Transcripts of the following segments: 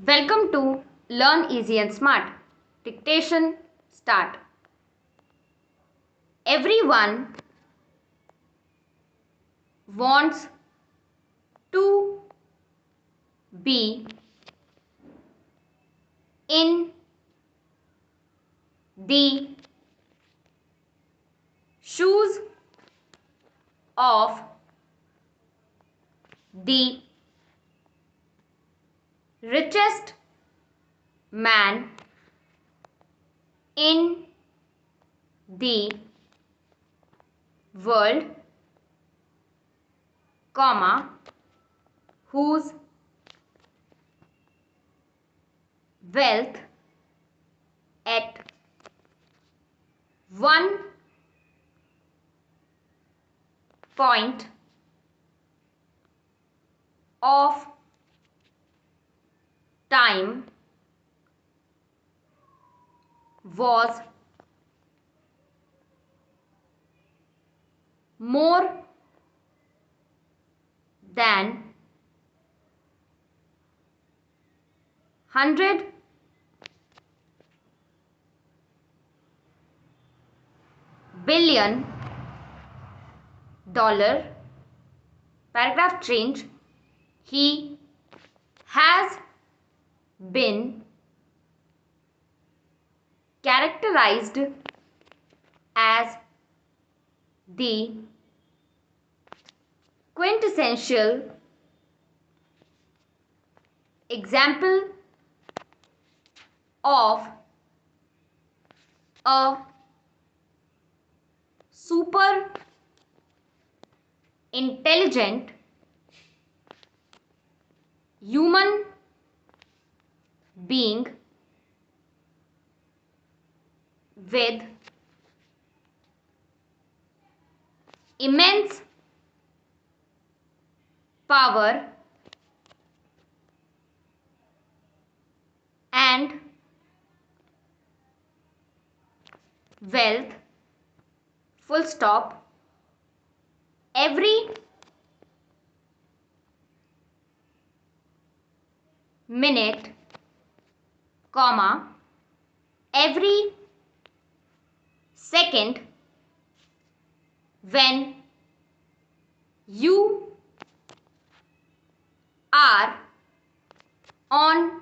Welcome to Learn Easy and Smart. Dictation start. Everyone wants to be in the shoes of the richest man in the world, whose wealth at one point of time was more than 100 billion. Paragraph change. He has been characterized as the quintessential example of a super intelligent human being with immense power and wealth, full stop. Every minute, every second, when you are on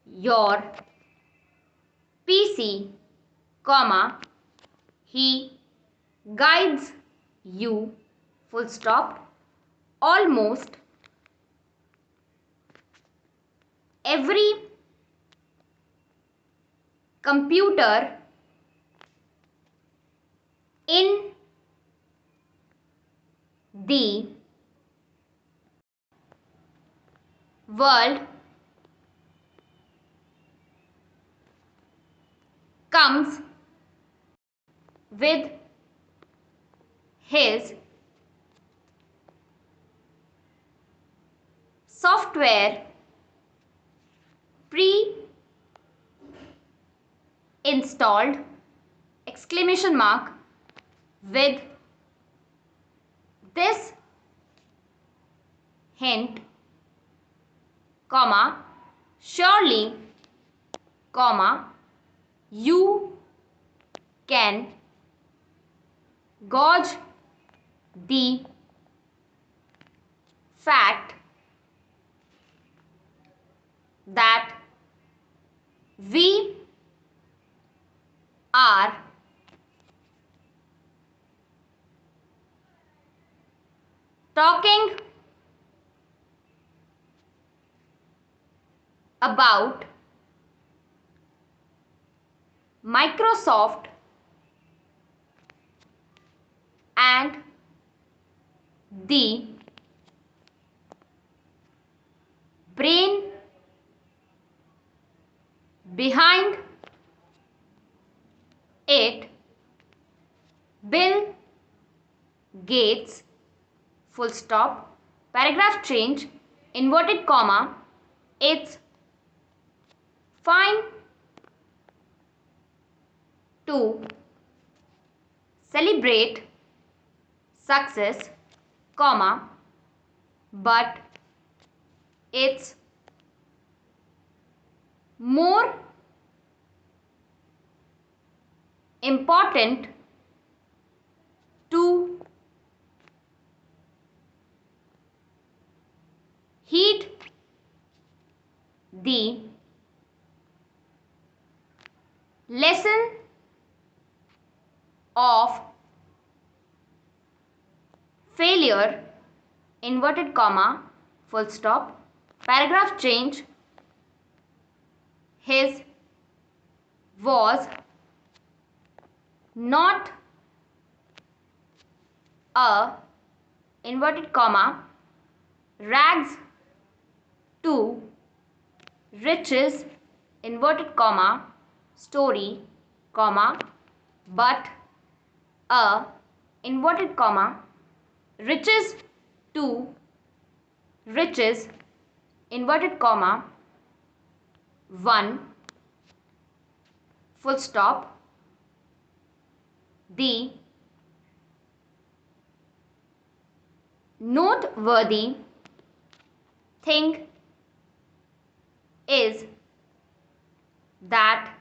your PC, he guides you, full stop. Almost every computer in the world comes with his software pre-installed, exclamation mark. With this hint, surely, you can gauge the fact that we are talking about Microsoft and the brain behind it, Bill Gates, full stop. Paragraph change, inverted comma. It's fine to celebrate success, but it's more important to heed the lesson of failure, inverted comma, full stop, paragraph change, his was not a, inverted comma, rags to riches, inverted comma, story, comma, but a, inverted comma, riches to riches, inverted comma, one, full stop. The noteworthy thing is that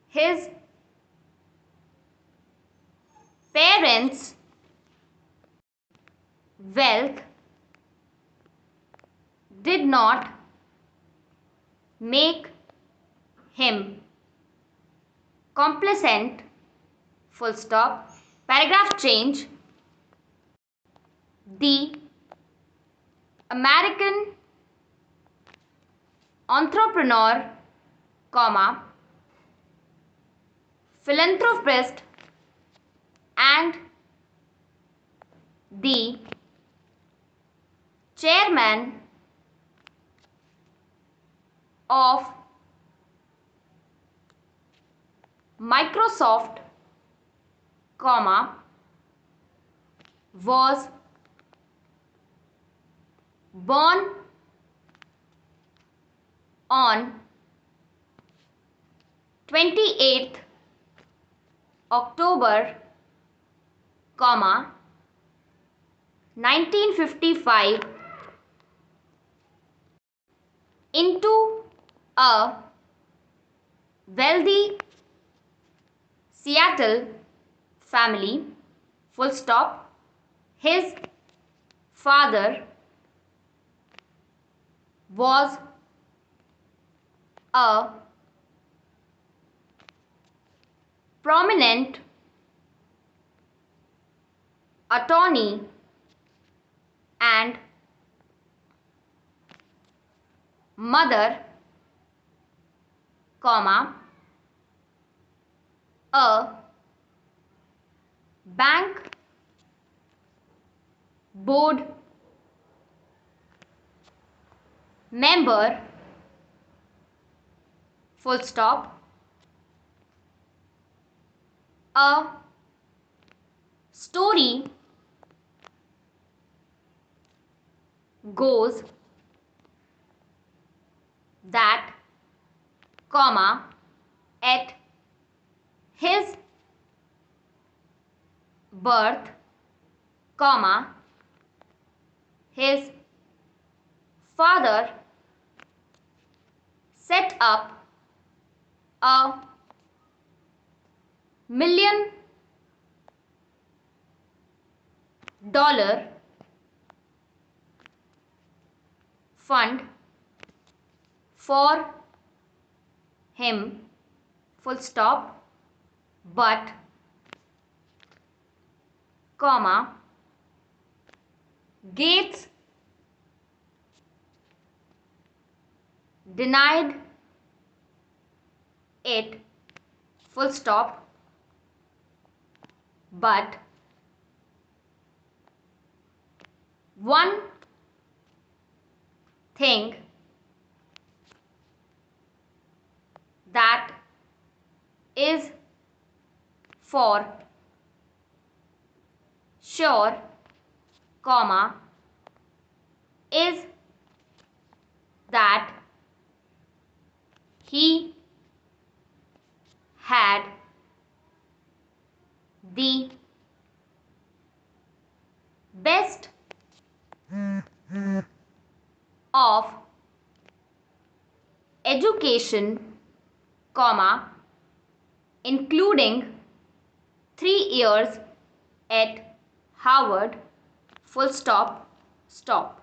his parents' wealth did not make him complacent, full stop, paragraph change. The American entrepreneur, comma, philanthropist and the chairman of Microsoft, comma, was born on 28th October, comma, 1955 into a wealthy Seattle family, full stop. His father was a prominent attorney and mother, comma, a bank board member, full stop. A story goes that, comma, at his birth, comma, his father set up $1 million fund for him, full stop, but, comma, Gates denied it, full stop, but one thing that is for sure, comma, is that he had the best of education, comma, including 3 years at Harvard, full stop, stop.